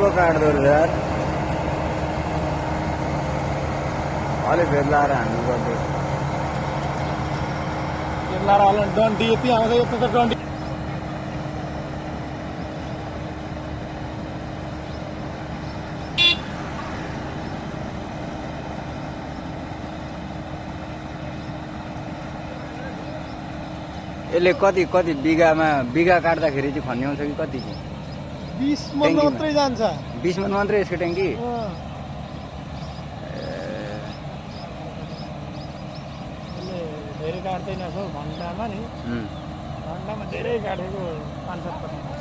पो काट्दो रहेछ यार अलि फेरि लाएर हान्नु पर्छ लाएर हाल्नु डन्डी यति आउँछ यस्तो त डन्डी यसले कति कति बिघा काट्दाखेरि चाहिँ खन्ने आउँछ कि कति चाहिँ 20 मन मात्रै जान्छ 20 मन मात्रै यसको ट्याङ्की धेरै काट्दैन सो घन्टामा नि घन्टामा धेरै काटेको 5-7%।